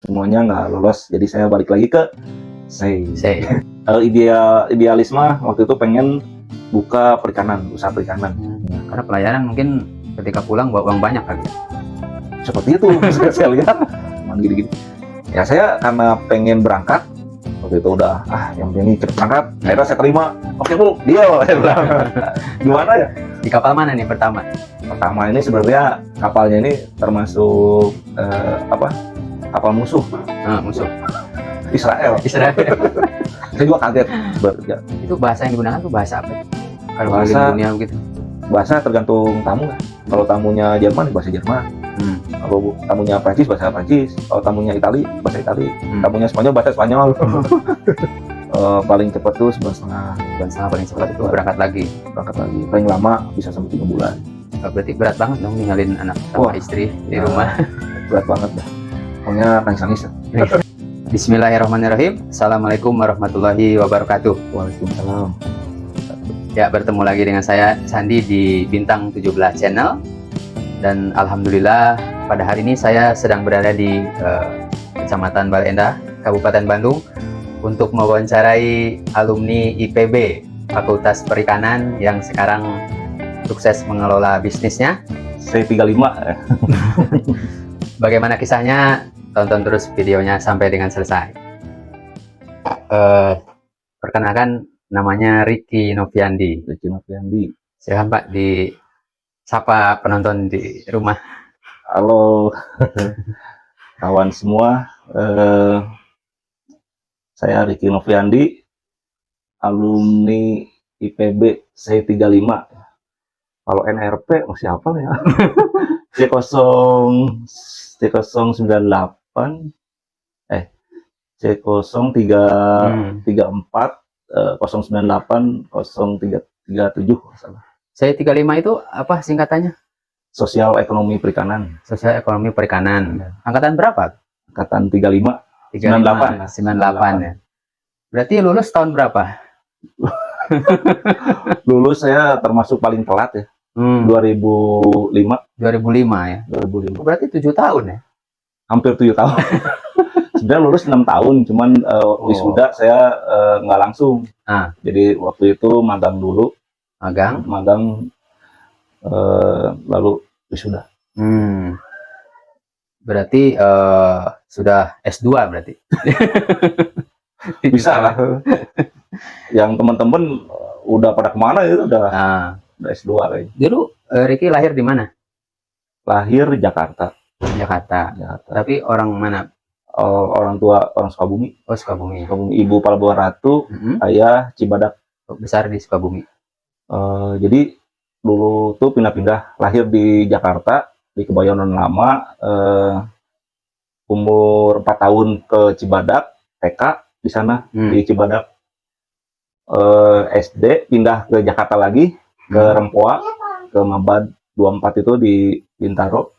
semuanya nggak lolos. Jadi saya balik lagi ke SEI. Idealisme waktu itu pengen buka perikanan, usaha perikanan. Karena pelayaran mungkin ketika pulang bawa uang banyak kali. Seperti itu saya lihat gini-gini. Ya saya karena pengen berangkat waktu itu udah yang pengen cepet berangkat. Akhirnya saya terima. Oke Bu, deal. Gimana ya? Di kapal mana nih pertama? Pertama ini sebenarnya kapalnya ini termasuk kapal musuh. Musuh. Israel. Saya juga kaget. Itu bahasa yang digunakan tuh bahasa apa? Kalau bahasa dunia begitu. Bahasa tergantung tamu. Kalau tamunya Jerman bahasa Jerman. Kalau tamunya Prancis bahasa Prancis. Kalau tamunya Itali bahasa Itali. Tamunya Spanyol bahasa Spanyol. Paling cepat tuh 1,5 bulan. Paling cepat itu berangkat lagi. Paling lama bisa sampai 3 bulan. Berarti berat banget dong ninggalin anak sama istri di rumah. Berat banget dah. Pokoknya nangis-nangis. Bismillahirrahmanirrahim. Assalamualaikum warahmatullahi wabarakatuh. Waalaikumsalam. Ya, bertemu lagi dengan saya Sandi di Bintang 17 Channel. Dan alhamdulillah pada hari ini saya sedang berada di Kecamatan Bale Endah, Kabupaten Bandung untuk mewawancarai alumni IPB Fakultas Perikanan yang sekarang sukses mengelola bisnisnya. C35. Bagaimana kisahnya? Tonton terus videonya sampai dengan selesai. Perkenalkan, namanya Ricky Noviandi. Silakan Pak, disapa penonton di rumah. Halo kawan semua, saya Ricky Noviandi, alumni IPB C35. Kalau NRP masih apa ya? C098 C0334 098 0337 salah. C35 itu apa singkatannya? Sosial Ekonomi Perikanan. Sosial Ekonomi Perikanan. Angkatan berapa? Angkatan 35. 98 ya. Berarti lulus tahun berapa? Lulus saya termasuk paling telat ya. 2005 ya. 2005. Berarti 7 tahun ya. Hampir 7 tahun. Sebenarnya lulus 6 tahun, cuman wisuda saya nggak langsung. Jadi waktu itu magang dulu. Magang lalu wisuda. Berarti sudah S2 berarti. Bisa lah. Yang teman-teman udah pada kemana itu udah S2 kayaknya. Dulu Ricky lahir di mana? Lahir di Jakarta. Tapi orang mana? Orang tua orang Sukabumi. Sukabumi. Ibu Pelabuhan Ratu, ayah Cibadak. Besar di Sukabumi. Jadi dulu tuh pindah-pindah, lahir di Jakarta di Kebayoran Lama, umur 4 tahun ke Cibadak, TK di sana di Cibadak. SD pindah ke Jakarta lagi, ke Rempoa, ke Mabad 24 itu di Bintaro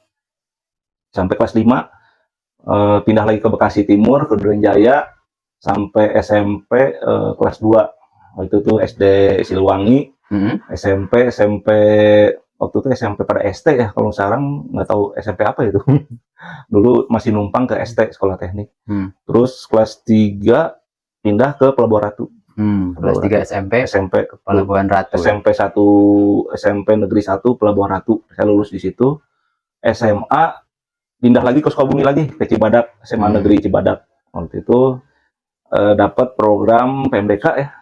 sampai kelas 5. Pindah lagi ke Bekasi Timur, ke Durenjaya sampai SMP kelas 2. Waktu itu SD Siliwangi, SMP waktu itu SMP pada ST ya, kalau sekarang nggak tahu SMP apa itu. Dulu masih numpang ke ST, Sekolah Teknik. Terus kelas 3 pindah ke Pelabuhan Ratu. Kelas 3 SMP ke Pelabuhan Ratu. SMP Negeri 1 Pelabuhan Ratu. Saya lulus di situ. SMA pindah lagi ke Sukabumi lagi, ke Cibadak, SMA Negeri Cibadak. Waktu itu dapat program PMDK ya.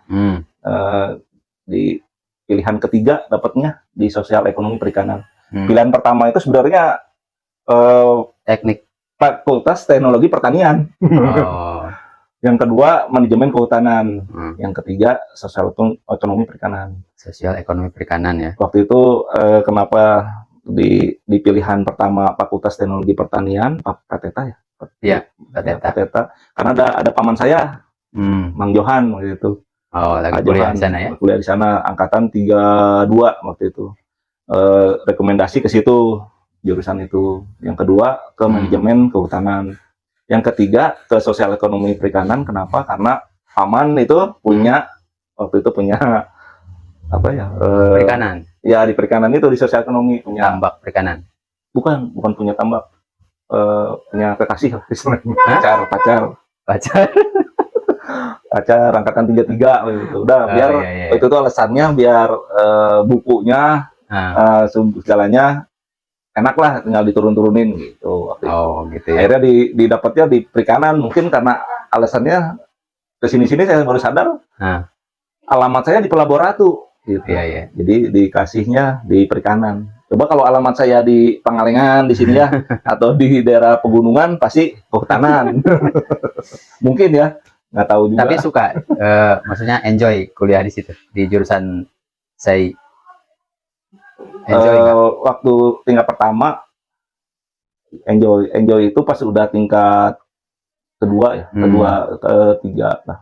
Di pilihan ketiga dapatnya di Sosial Ekonomi Perikanan. Pilihan pertama itu sebenarnya teknik Fakultas Teknologi Pertanian. Yang kedua Manajemen Kehutanan. Yang ketiga Sosial Ekonomi Perikanan. Sosial Ekonomi Perikanan ya. Waktu itu kenapa di pilihan pertama Fakultas Teknologi Pertanian, PTETA ya? Iya, PTETA. Karena ada paman saya, Mang Johan waktu itu. Lagi kuliah di sana ya? Kuliah di sana, angkatan 32 waktu itu. Rekomendasi ke situ, jurusan itu. Yang kedua ke Manajemen Kehutanan. Yang ketiga ke Sosial Ekonomi Perikanan. Kenapa? Karena paman itu waktu itu punya apa ya? Perikanan. Ya di perikanan itu, di Sosial Ekonomi punya tambak perikanan. Bukan punya tambak. punya kekasih lah istilahnya. Hah? pacar angkatan 33 gitu. Udah Oh, biar iya, iya. itu tuh alasannya biar bukunya segalanya enak lah, tinggal diturun-turunin gitu. Waktu itu. Oh gitu ya. Akhirnya didapatnya di perikanan, mungkin karena alasannya kesini-sini saya baru sadar alamat saya di Pelabuhan gitu. Iya, iya. Jadi dikasihnya di perikanan. Coba kalau alamat saya di Pangalengan di sini ya atau di daerah pegunungan pasti kehutanan. Mungkin ya, nggak tahu juga. Tapi suka, maksudnya enjoy kuliah di situ di jurusan saya. Enjoy nggak? Waktu tingkat pertama enjoy itu pas udah tingkat kedua ya, ketiga lah,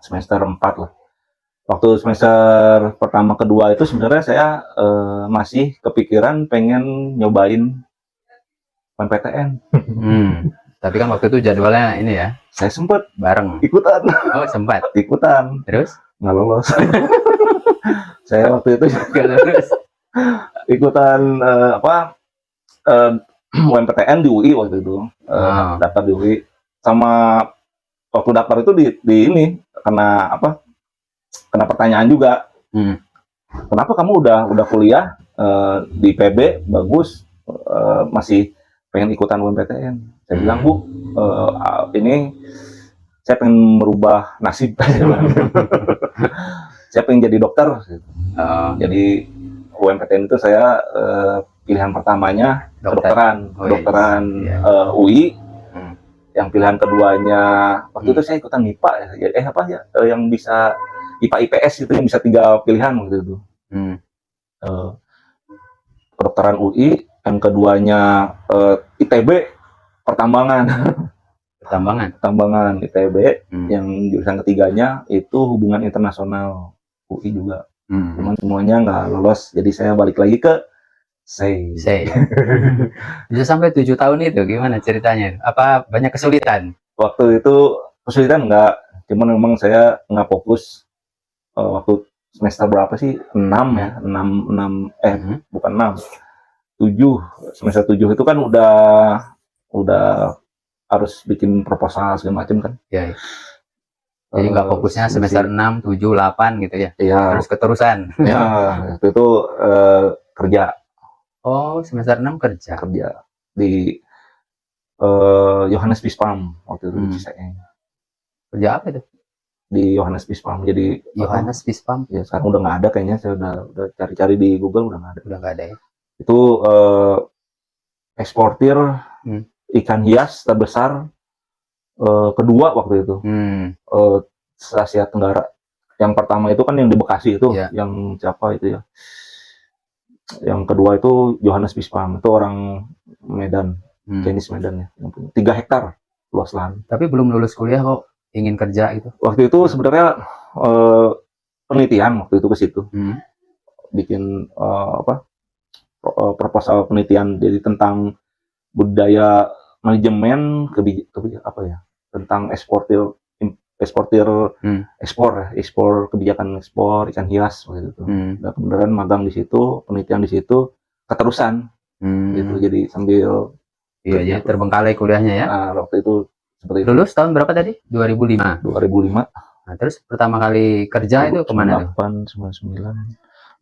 semester 4 lah. Waktu semester pertama kedua itu sebenarnya saya masih kepikiran pengen nyobain PTN. Tapi kan waktu itu jadwalnya ini ya, Saya sempat bareng. ikutan, Oh sempat. terus Terus? nggak lolos. Saya waktu itu Nggak lulus. ikutan UMPTN di UI waktu itu, daftar di UI. Sama waktu daftar itu di ini kena pertanyaan juga. Kenapa kamu udah kuliah di PB bagus, masih pengen ikutan UMPTN? Saya bilang, Bu, ini saya pengen merubah nasib. Saya pengen jadi dokter. Jadi UMPTN itu saya pilihan pertamanya kedokteran, UI. Yang pilihan keduanya waktu itu saya ikutan MIPA ya, yang bisa IPA IPS itu yang bisa 3 pilihan waktu itu. Kedokteran UI, yang keduanya ITB pertambangan ITB, yang jurusan ketiganya itu hubungan internasional UI juga. Cuman semuanya nggak lolos, jadi saya balik lagi ke SEI. Bisa sampai 7 tahun itu gimana ceritanya? Apa banyak kesulitan? Waktu itu kesulitan nggak, cuman memang saya nggak fokus. Waktu semester berapa sih? 6 ya, 6 bukan 6, 7. Semester 7 itu kan udah harus bikin proposal segala macam kan. Ya. Jadi nggak fokusnya semester 6, 7, 8 gitu ya? Iya. Harus keterusan. Ya, waktu itu kerja. Oh, semester 6 kerja Di Johannes Bispam waktu itu di Ciseeng. Kerja apa itu? Di Johannes Bispam. Jadi Johannes Bispam. Ya sekarang udah nggak ada kayaknya, saya udah cari-cari di Google udah nggak ada. Udah nggak ada ya? Itu eksportir ikan hias terbesar kedua waktu itu. Asia Tenggara. Yang pertama itu kan yang di Bekasi itu, yang siapa itu ya? Yang kedua itu Johannes Bispam, itu orang Medan, Chinese Medan ya, 3 hektar luas lahan. Tapi belum lulus kuliah kok ingin kerja itu? Waktu itu sebenarnya penelitian waktu itu ke situ, bikin proposal penelitian, jadi tentang budaya manajemen tentang ekspor kebijakan ekspor ikan hias waktu itu. Dan kemudian magang di situ, penelitian di situ, keterusan gitu. Jadi sambil jadi terbengkalai kuliahnya ya. Waktu itu seperti lulus itu. Tahun berapa tadi? 2005. Nah, terus pertama kali kerja itu kemana? 2008,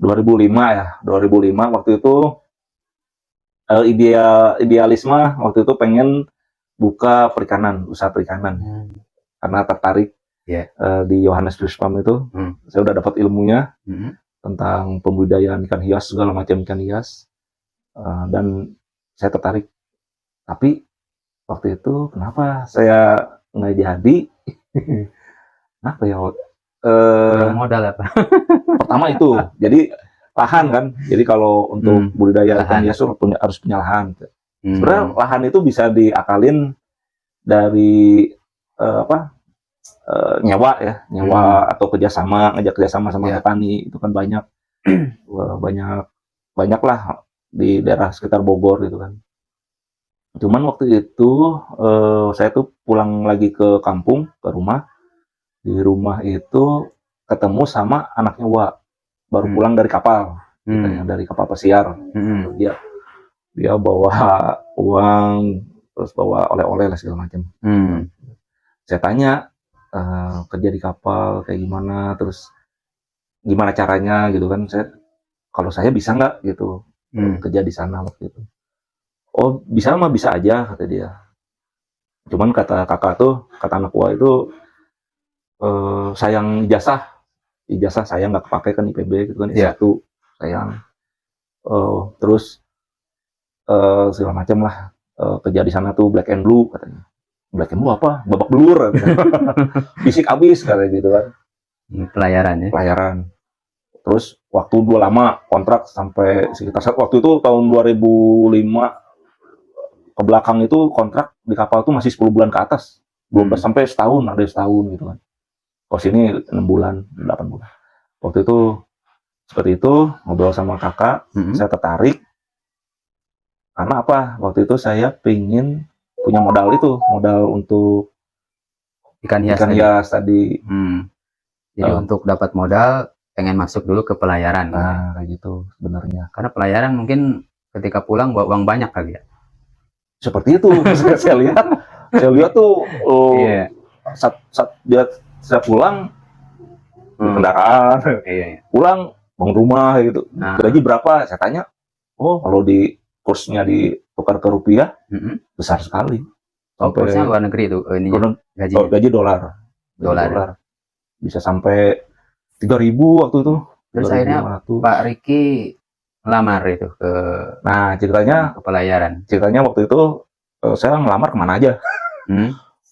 2005 ya. 2005 waktu itu idealisme waktu itu pengen buka usaha perikanan. Karena tertarik di Johannes Bispam itu, saya udah dapat ilmunya tentang pembudidayaan ikan hias, segala macam ikan hias, dan saya tertarik. Tapi waktu itu kenapa saya nggak jadi? Kenapa ya? Modal apa? Pertama itu, jadi lahan kan. Jadi kalau untuk budidaya ikan hias harus punya lahan. Sebenarnya lahan itu bisa diakalin dari nyewa atau ngajak kerjasama sama petani, itu kan banyak lah di daerah sekitar Bogor gitu kan. Cuman waktu itu saya tuh pulang lagi ke kampung, ke rumah. Di rumah itu ketemu sama anaknya baru pulang dari kapal, dari kapal pesiar. Dia bawa uang, terus bawa oleh-oleh lah segala macam. Saya tanya, kerja di kapal kayak gimana, terus gimana caranya gitu kan. Kalau saya bisa nggak gitu kerja di sana waktu itu. Oh bisa mah bisa aja kata dia. Cuman kata anak gua itu sayang ijazah saya nggak kepake kan IPB gitu kan, Iya. S1 sayang. Terus segala macam lah, kerja di sana tuh black and blue katanya. Black and blue apa? Babak belur katanya. Fisik abis katanya gitu kan. Pelayaran ya. Pelayaran. Terus waktu lama kontrak sampai sekitar waktu itu tahun 2005 ke belakang itu kontrak di kapal tuh masih 10 bulan ke atas. 12 sampai setahun, ada setahun gitu kan. Kalau sini 6 bulan, 8 bulan. Waktu itu seperti itu, ngobrol sama kakak, saya tertarik. Karena apa? Waktu itu saya pingin punya modal untuk Ikan hias tadi. Jadi untuk dapat modal, pengen masuk dulu ke pelayaran. Nah, kayak gitu sebenarnya. Karena pelayaran mungkin ketika pulang bawa uang banyak kali ya. Seperti itu. saya lihat tuh saat dia saya pulang kendaraan, pulang bangun rumah gitu. Gaji berapa? Saya tanya. Oh, kalau di kursnya ditukar ke rupiah, besar sekali. Kursnya luar negeri itu gaji dolar. Bisa sampai 3.000 waktu itu. Terus akhirnya Pak Riki ngelamar itu ke. Nah, ceritanya ke pelayaran. Ceritanya waktu itu saya ngelamar kemana aja.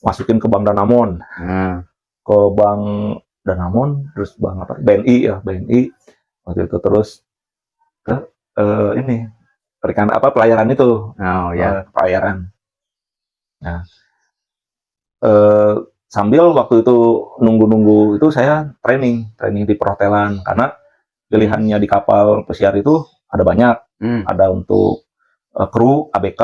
Masukin ke Bank Danamon. Ke Bank Danamon, terus Bank apa? BNI ya, BNI. Waktu itu terus ke ini pelayaran itu. Oh ya. Pelayaran. Nah, sambil waktu itu nunggu itu saya training di perhotelan, karena pilihannya di kapal pesiar itu ada banyak. Ada untuk kru ABK,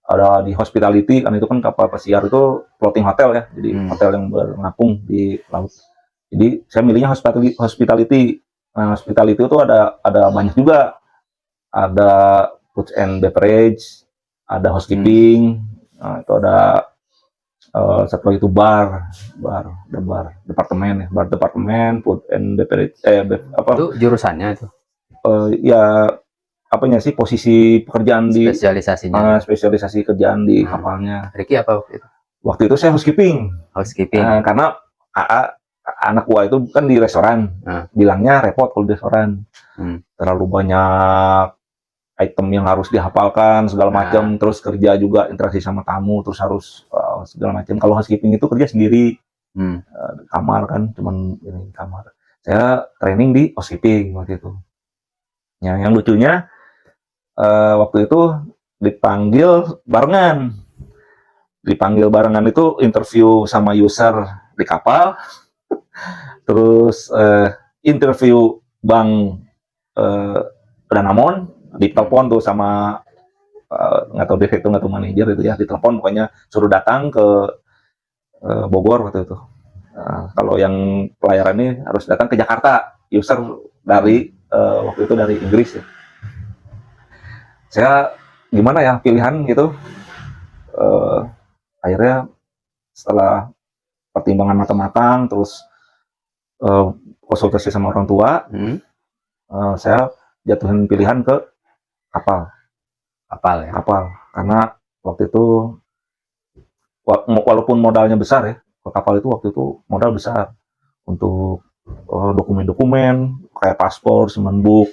ada di hospitality, kan itu kan kapal pesiar itu floating hotel ya, jadi hotel yang mengapung di laut. Jadi saya milihnya hospitality. Nah, hospitality itu ada banyak juga. Ada food and beverage, ada housekeeping, nah, itu ada satu lagi itu bar departemen food and beverage itu jurusannya itu ya apanya sih posisi pekerjaan spesialisasinya spesialisasi kerjaan di kapalnya. Riki apa waktu itu saya housekeeping karena anak gua itu kan di restoran, bilangnya repot kalau di restoran, terlalu banyak item yang harus dihafalkan segala macam, terus kerja juga interaksi sama tamu, terus harus segala macam. Kalau housekeeping itu kerja sendiri, kamar kan, cuman ini kamar. Saya training di housekeeping waktu itu. Ya, yang lucunya waktu itu dipanggil barengan itu interview sama user di kapal, terus interview Bank Danamon. Ditelepon tuh sama nggak tahu direktur atau manajer itu ya, ditelepon pokoknya suruh datang ke Bogor waktu itu. Kalau yang pelayaran ini harus datang ke Jakarta, user dari waktu itu dari Inggris ya. Saya gimana ya pilihan gitu, akhirnya setelah pertimbangan matang-matang, terus konsultasi sama orang tua, saya jatuhin pilihan ke kapal ya. Karena waktu itu walaupun modalnya besar ya, ke kapal itu waktu itu modal besar untuk dokumen-dokumen kayak paspor, Simanbook,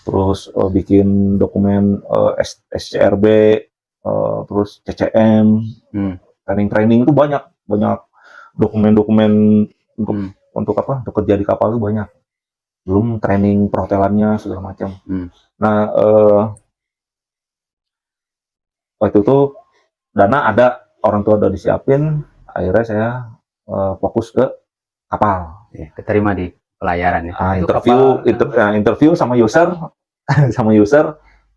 terus bikin dokumen SCRB, terus CCM, training itu banyak dokumen-dokumen untuk kerja di kapal itu banyak, belum training perhotelannya segala macam. Nah, waktu itu dana ada, orang tua udah disiapin, akhirnya saya fokus ke kapal. Keterima di pelayaran ya. Interview sama user,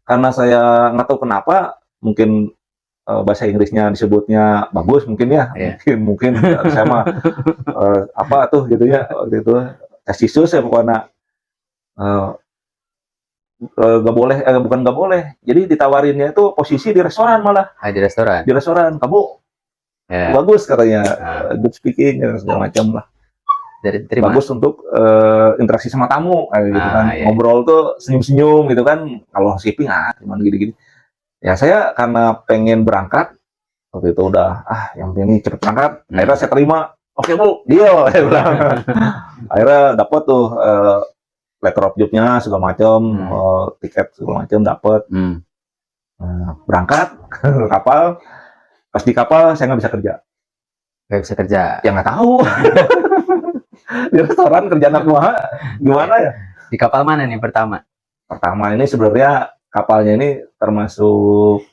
karena saya nggak tahu kenapa, mungkin bahasa Inggrisnya disebutnya bagus mungkin ya, mungkin saya mah apa tuh gitu ya, waktu itu tesisus ya pokoknya. nggak boleh, bukan nggak boleh. Jadi ditawarinnya itu posisi di restoran malah. di restoran. Di restoran, kamu Ya. bagus katanya, Ah. good speaking segala macam lah. Terima. Bagus untuk interaksi sama tamu, gitu kan. Iya. Ngobrol tuh senyum-senyum gitu kan. Kalau housekeeping cuman gini-gini. Ya saya karena pengen berangkat waktu itu udah yang penting cepet berangkat. Akhirnya saya terima. Oke Bu, deal. Saya bilang. Akhirnya dapat tuh letter of job-nya segala macam, tiket segala macam dapat. Berangkat ke kapal. Pas di kapal saya nggak bisa kerja. Nggak bisa kerja. Ya nggak tahu. Di restoran kerjaan aku gimana ya? Di kapal mana nih pertama? Pertama ini sebenarnya kapalnya ini termasuk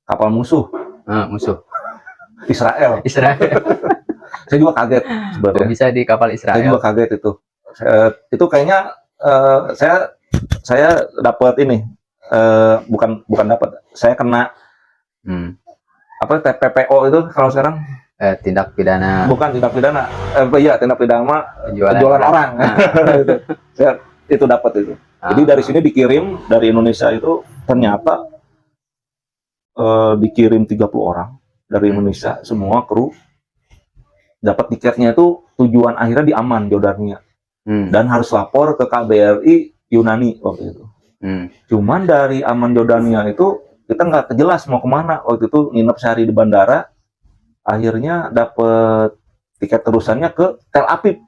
kapal musuh. Musuh. Israel. Saya juga kaget sebenarnya. Bisa di kapal Israel. Saya juga kaget itu. Itu kayaknya saya dapat ini bukan dapat. Saya kena TPPO itu kalau sekarang tindak pidana. Bukan tindak pidana. Iya, tindak pidana penjualan orang. Saya itu dapat itu. Jadi dari sini dikirim dari Indonesia itu ternyata dikirim 30 orang dari Indonesia, semua kru dapat tiketnya itu tujuan akhirnya di Amman, Jordania, dan harus lapor ke KBRI Yunani waktu itu. Cuman dari Amman, Jordania itu kita nggak jelas mau kemana waktu itu, nginep sehari di bandara, akhirnya dapat tiket terusannya ke Tel Aviv.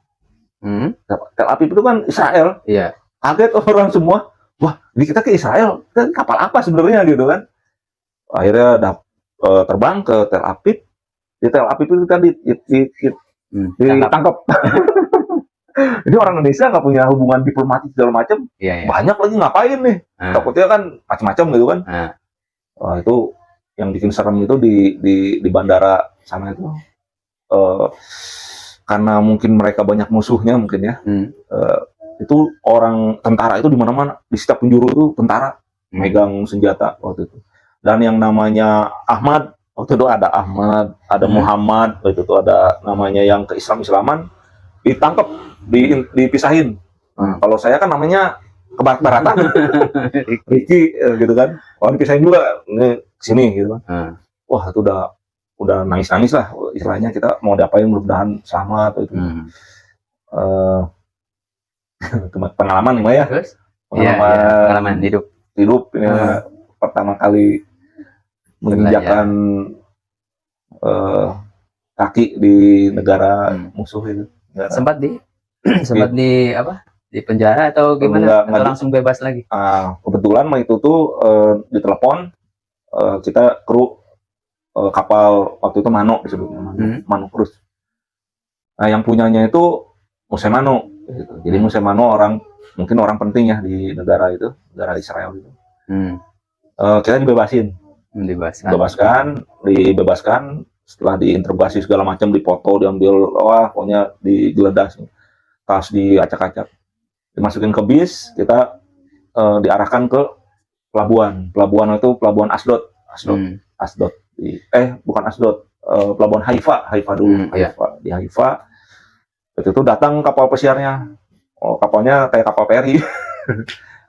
Tel Aviv itu kan Israel. Iya. Kaget orang semua, wah ini kita ke Israel, kan kapal apa sebenarnya gitu kan. Akhirnya terbang ke Tel Aviv. Di Tel Aviv itu kan ditangkap. Jadi orang Indonesia nggak punya hubungan diplomatik segala macam. Iya. Banyak lagi ngapain nih? Takutnya kan macam-macam gitu kan. Wah, itu yang bikin serem itu di bandara sana itu. Karena mungkin mereka banyak musuhnya mungkin ya. Itu orang tentara itu di mana-mana, di setiap penjuru itu tentara megang senjata waktu itu. Dan yang namanya Ahmad, waktu itu ada Ahmad, ada Muhammad, waktu itu ada namanya yang ke Islaman ditangkap, dipisahin. Kalau saya kan namanya ke barat-baratan, Ricky gitu kan. Oh dipisahin juga, ini sini gitu kan. Wah itu udah nangis-nangis lah istilahnya, kita mau diapain mudah-mudahan selamat itu. Pengalaman nih ya. Terus? Pengalaman hidup ini pertama kali menginjakkan kaki di negara musuh itu. Sempat di di penjara atau gimana? Atau langsung bebas lagi? Kebetulan itu tuh ditelepon, kita kru kapal waktu itu Mano disebutnya, Mano Cruise. Nah yang punyanya itu Moshe Mano. Gitu. Jadi Moshe Mano mungkin orang penting ya di negara itu, negara Israel itu. Kita dibebaskan setelah diinterogasi segala macam, dipoto, diambil, pokoknya digeledah, tas diacak-acak, dimasukin ke bis, kita diarahkan ke pelabuhan itu pelabuhan Asdod. Bukan Asdod, pelabuhan Haifa dulu. Di Haifa itu datang kapal pesiarnya. Kapalnya kayak kapal peri.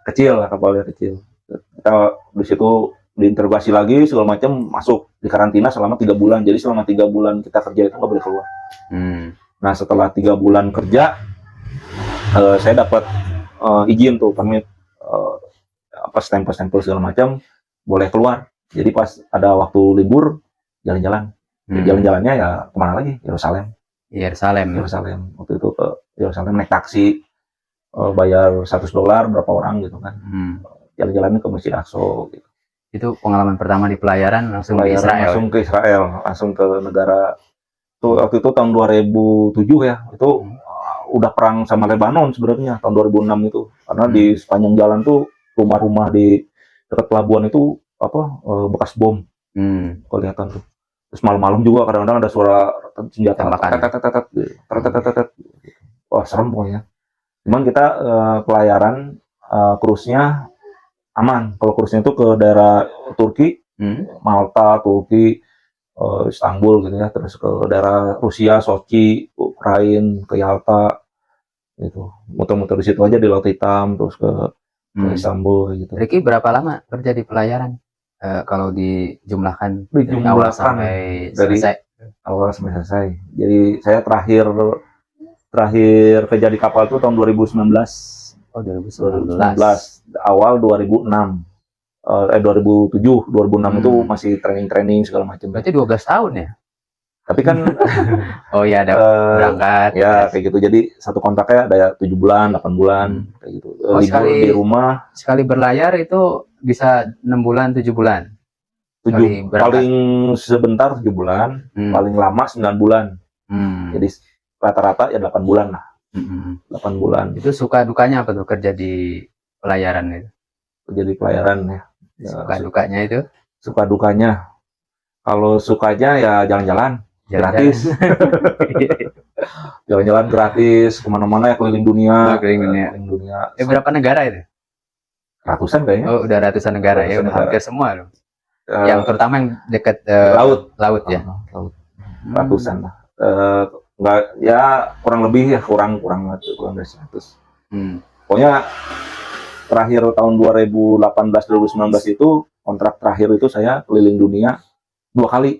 Kapalnya kecil. Kita di situ diinterogasi lagi segala macam, masuk di karantina selama 3 bulan. Jadi selama 3 bulan kita kerja itu nggak boleh keluar. Nah setelah 3 bulan kerja, saya dapat izin tuh, permit, stempel segala macam, boleh keluar. Jadi pas ada waktu libur, jalan-jalan. Jalan-jalannya ya kemana lagi? Yerusalem. Waktu itu ke Yerusalem naik taksi, bayar $100 berapa orang gitu kan. Jalan-jalannya ke Masjid Aqsa gitu. Itu pengalaman pertama di pelayaran langsung ke Israel. Langsung ke negara. Waktu itu tahun 2007 ya. Itu udah perang sama Lebanon sebenarnya tahun 2006 itu. Karena di sepanjang jalan tuh rumah-rumah di dekat pelabuhan itu bekas bom. Kelihatan tuh. Terus malam-malam juga kadang-kadang ada suara senjata, wah serem pokoknya. Cuman kita pelayaran cruise-nya aman. Kalau cruise-nya itu ke daerah Turki, Malta, Turki, Istanbul gitu ya, terus ke daerah Rusia, Sochi, Ukraina, ke Yalta, gitu. Muter-muter di situ aja di Laut Hitam, terus ke ke Istanbul gitu. Ricky berapa lama kerja di pelayaran? Kalau dijumlahkan dari Dijumlahkan awal sampai dari selesai. awal sampai selesai. Jadi saya terakhir kerja di kapal itu tahun 2019. Oh, 2019 2019. awal 2006. 2007 itu masih training segala macam. Berarti 12 tahun ya? Tapi kan Oh iya, ada berangkat. ya kayak gitu. Jadi satu kontraknya ada 7 bulan, 8 bulan kayak gitu. Oh, Libur di rumah sekali berlayar itu bisa 6 bulan, 7 bulan. 7, paling sebentar 7 bulan, paling lama 9 bulan. Jadi rata-rata ya 8 bulan lah. 8 bulan. Itu suka dukanya apa tuh kerja di pelayaran itu? Jadi pelayaran ya. Suka dukanya itu? Suka dukanya. Kalau sukanya ya jalan-jalan gratis. Jalan-jalan gratis kemana-mana ya, keliling dunia. Keliling dunia. Berapa negara itu? Ratusan kayaknya. Oh, udah ratusan negara ya, udah hampir semua loh. Yang terutama yang dekat laut ya. Laut. Ratusan lah. Enggak ya, kurang lebih ya, kurang dari 100. Pokoknya terakhir tahun 2018-2019 itu kontrak terakhir itu saya keliling dunia 2 kali.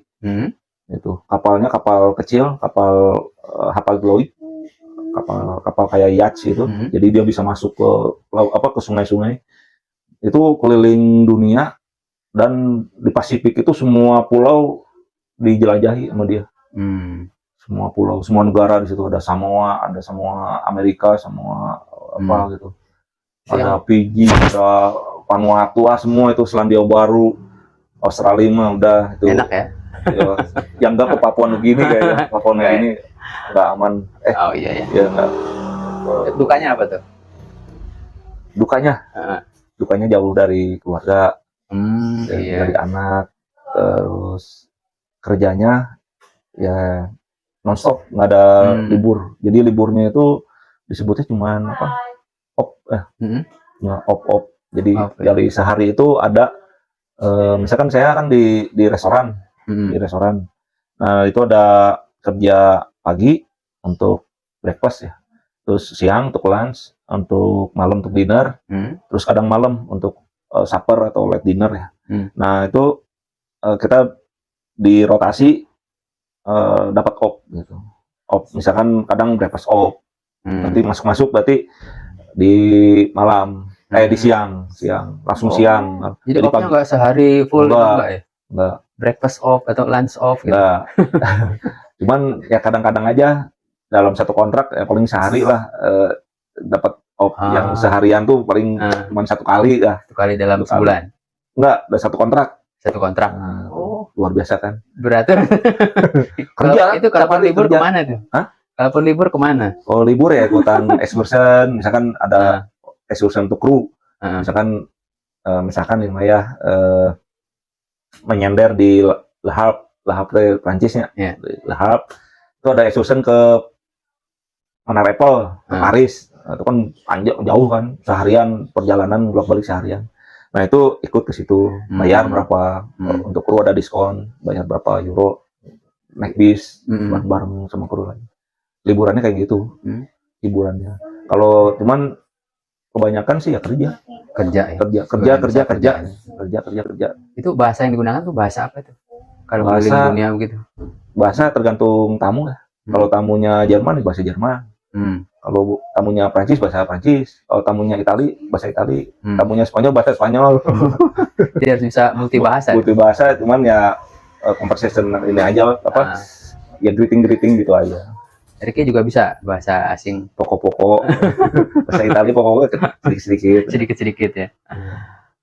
Itu kapalnya kapal kecil, kapal Hapag-Lloyd, kapal kayak yacht itu. Jadi dia bisa masuk ke sungai-sungai. Itu keliling dunia, dan di Pasifik itu semua pulau dijelajahi sama dia. Semua pulau, semua negara di situ, ada Samoa, Amerika, semua apa gitu. Ada Fiji, ada Vanuatu, semua itu, Selandia Baru, Australia mah udah itu. Enak ya? Ya, yang enggak ke Papua Nugini kayaknya. Papua Nugini enggak aman. Oh iya ya. Ya enggak. Dukanya apa tuh? Dukanya jauh dari keluarga, iya. dari anak, terus kerjanya ya nonstop, nggak ada libur. Jadi liburnya itu disebutnya cuman apa? Op. Jadi dari sehari itu ada, misalkan saya kan di restoran, Nah itu ada kerja pagi untuk breakfast ya, terus siang untuk lunch, untuk malam untuk dinner, terus kadang malam untuk supper atau late dinner ya. Nah itu kita dirotasi dapat op gitu. Op misalkan kadang breakfast op, nanti masuk berarti di malam, di siang langsung siang. Jadi opnya nggak sehari full, enggak ya? Enggak. Breakfast off atau lunch off gitu. Enggak. Cuman ya kadang-kadang aja dalam satu kontrak ya paling sehari lah dapat off. Yang seharian tuh paling cuma 1 kali lah. 1 kali dalam sebulan. Enggak, ada 1 kontrak. 1 kontrak. Luar biasa kan. Berarti kerja itu kalau libur kemana tuh? Kalau libur kemana? Oh libur ya ikutan excursion, misalkan ada excursion untuk kru. Misalkan yang menyender di Le Havre Prancisnya. Le Havre itu ada excursion ke Menara Eiffel, ke Paris. Itu kan panjang, jauh kan, seharian perjalanan bolak-balik seharian. Nah itu ikut ke situ, bayar berapa, untuk kru ada diskon, bayar berapa euro, naik bis bareng sama kru lagi. Liburannya kayak gitu, hiburannya. Kalau cuman kebanyakan sih ya kerja. Itu bahasa yang digunakan tuh bahasa apa tuh? Kalau keliling dunia begitu. Bahasa tergantung tamu ya. Kalau tamunya Jerman bahasa Jerman. Kalau tamunya Prancis bahasa Prancis. Kalau tamunya Itali bahasa Itali. Tamunya Spanyol bahasa Spanyol. Jadi harus bisa multi bahasa. Multi bahasa, cuman ya conversation ini aja apa? Ya greeting gitu aja. Ricky juga bisa bahasa asing. Pokok-pokok. Bahasa Itali pokoknya sedikit ya.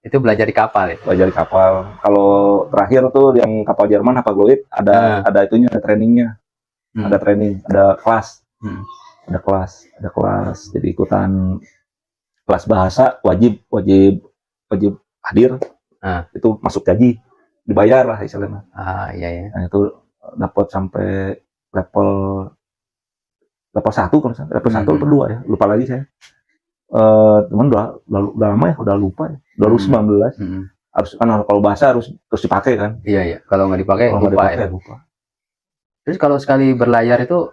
Itu belajar di kapal ya? Belajar di kapal. Kalau terakhir tuh yang kapal Jerman Hapag-Lloyd ada itunya, ada trainingnya. Ada training, ada kelas. Ada kelas. Jadi ikutan kelas bahasa wajib hadir. Itu masuk gaji, dibayar lah istilahnya. Iya. Nah, itu dapat sampai level 1 kalau misalnya, level 1 atau 2 ya, lupa lagi saya. Teman udah lama ya, udah lupa ya. 2019. Harus kan kalau bahasa harus dipakai kan. Iya. Kalau nggak dipakai lupa. Terus kalau sekali berlayar itu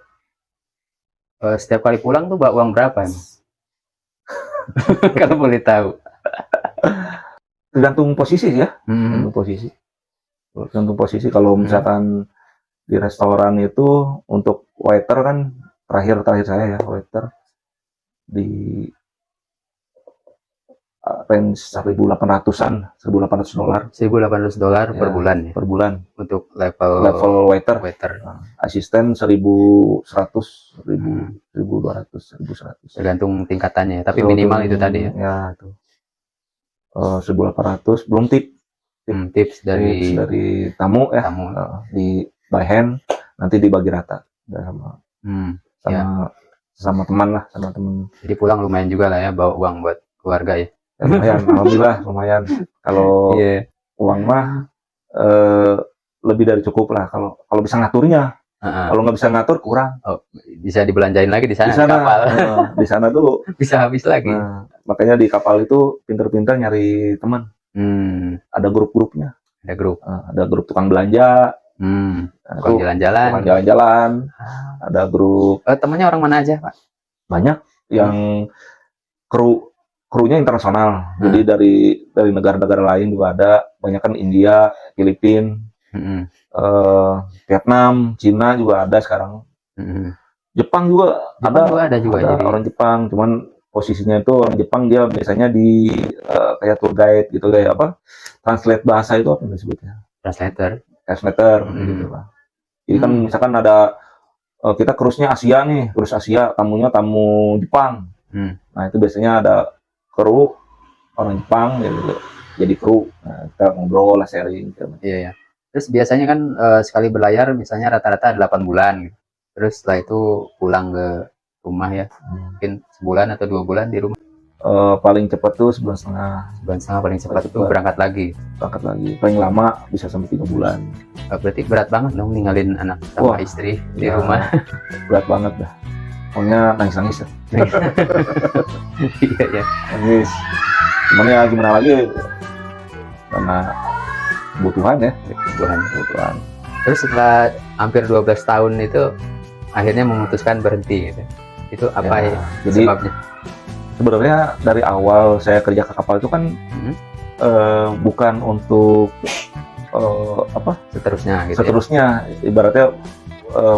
setiap kali pulang tuh bawa uang berapa? Kalau boleh tahu. tergantung posisi ya, Hmm. tergantung posisi. Kalau misalkan di restoran itu untuk waiter kan terakhir saya ya, waiter di range 1.800-an, $1.800 $1.800 per ya, bulan ya, per bulan untuk level waiter. waiter. Asisten 1.100, Hmm. 1.200, 1.100. Tergantung tingkatannya, tapi minimal itu tadi ya. Ya, itu. 1.800 belum Tips dari dari tamu ya, tamu. di by hand, nanti dibagi rata sama sama teman lah, sama teman. Jadi pulang lumayan juga lah ya, bawa uang buat keluarga ya. Ya, lumayan, alhamdulillah lumayan. Kalau uang mah lebih dari cukup lah. Kalau bisa ngaturnya, kalau nggak bisa ngatur kurang. Bisa dibelanjain lagi di sana, Di sana, kapal. di sana tuh Bisa habis lagi. makanya di kapal itu pinter-pinter nyari teman. Ada grup-grupnya. Ada grup. Ada grup tukang belanja. Tukang jalan-jalan. Tukang jalan-jalan. Ada grup. Temannya orang mana aja, Pak? Banyak yang krunya internasional. Jadi dari negara-negara lain juga ada. Banyak kan India, Filipina, Vietnam, Cina juga ada sekarang. Jepang juga ada juga jadi orang Jepang, cuman posisinya itu orang Jepang dia biasanya di kayak tour guide gitu, kayak apa, translate bahasa itu apa disebutnya, translator gitu lah. Jadi kan misalkan ada kita cruise-nya Asia nih, cruise Asia, tamunya tamu Jepang. Nah itu biasanya ada kru orang Jepang gitu, jadi kru. Nah, kita ngobrol lah, sharing gitu. Iya. Terus biasanya kan sekali berlayar misalnya rata-rata 8 bulan gitu. Terus setelah itu pulang ke rumah ya, mungkin sebulan atau 2 bulan di rumah. Paling cepat tuh 1,5 bulan. Paling cepat itu berangkat lagi. Paling lama bisa sampai 3 bulan. Berarti berat banget dong ninggalin anak sama istri di rumah. Berat banget dah. Pokoknya nangis ya. Iya. Nangis. Cuman ya gimana lagi, karena kebutuhan ya. Kebutuhan. Terus setelah hampir 12 tahun itu akhirnya memutuskan berhenti gitu. Itu apa ya jadi, sebabnya? Sebenarnya dari awal saya kerja ke kapal itu kan bukan untuk seterusnya gitu. Seterusnya ibaratnya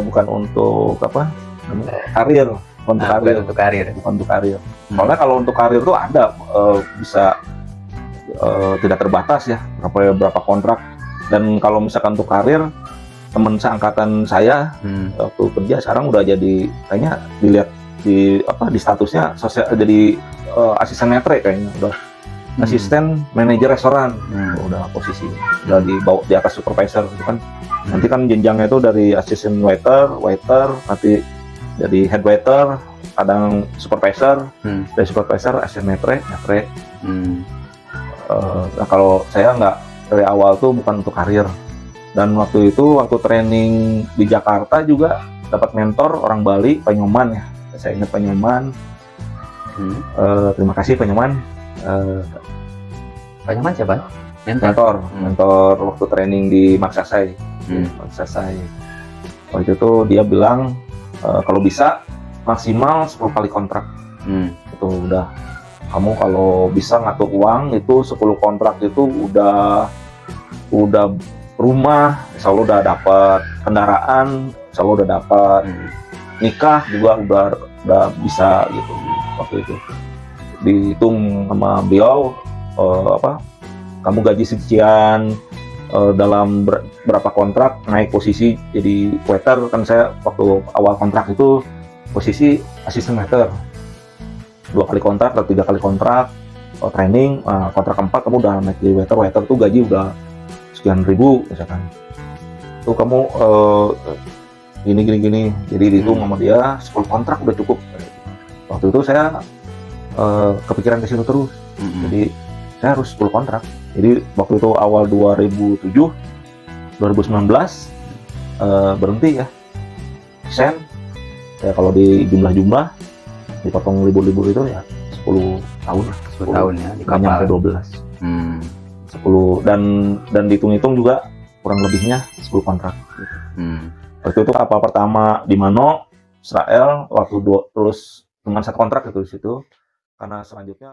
bukan untuk karir, bukan untuk karir. Soalnya kalau untuk karir tuh ada bisa tidak terbatas ya, berapa kontrak. Dan kalau misalkan untuk karir, teman seangkatan saya waktu kerja sekarang udah jadi, kayaknya dilihat di statusnya sosial, jadi asisten maitre kayaknya, udah asisten manajer restoran, udah posisi udah di bawah, di atas supervisor gitu kan. Nanti kan jenjangnya itu dari asisten waiter, nanti jadi head waiter, kadang supervisor, dari supervisor asisten maitre. Nah, kalau saya nggak, dari awal tuh bukan untuk karir. Dan waktu training di Jakarta juga dapat mentor orang Bali, Pak Nyoman ya. Saya ingat Pak Nyoman. Terima kasih Pak Nyoman. Pak Nyoman siapa? Mentor waktu training di Maksasai. Waktu itu dia bilang kalau bisa maksimal 10 kali kontrak. Itu udah, kamu kalau bisa ngatur uang itu 10 kontrak itu udah rumah, insya Allah udah dapat, kendaraan, insya Allah udah dapat, nikah juga udah bisa gitu. Waktu itu dihitung sama beliau, kamu gaji sekian, dalam berapa kontrak naik posisi jadi waiter. Kan saya waktu awal kontrak itu posisi asisten waiter, 2 kali kontrak atau 3 kali kontrak, training, kontrak keempat kamu udah naik jadi waiter tuh gaji udah sekian ribu misalkan. Tuh kamu gini, jadi dihitung sama dia 10 kontrak udah cukup. Waktu itu saya kepikiran ke situ terus. Jadi saya harus 10 kontrak. Jadi waktu itu awal 2019 berhenti ya. Sen ya, kalau di jumlah dipotong libur-libur itu ya 10 tahun lah. 10 tahun ya di kapal. Nyampe 12. 10 dan dihitung-hitung juga kurang lebihnya 10 kontrak gitu. Waktu itu kapal pertama di Mano, Israel, terus cuma 1 kontrak itu di situ. Karena selanjutnya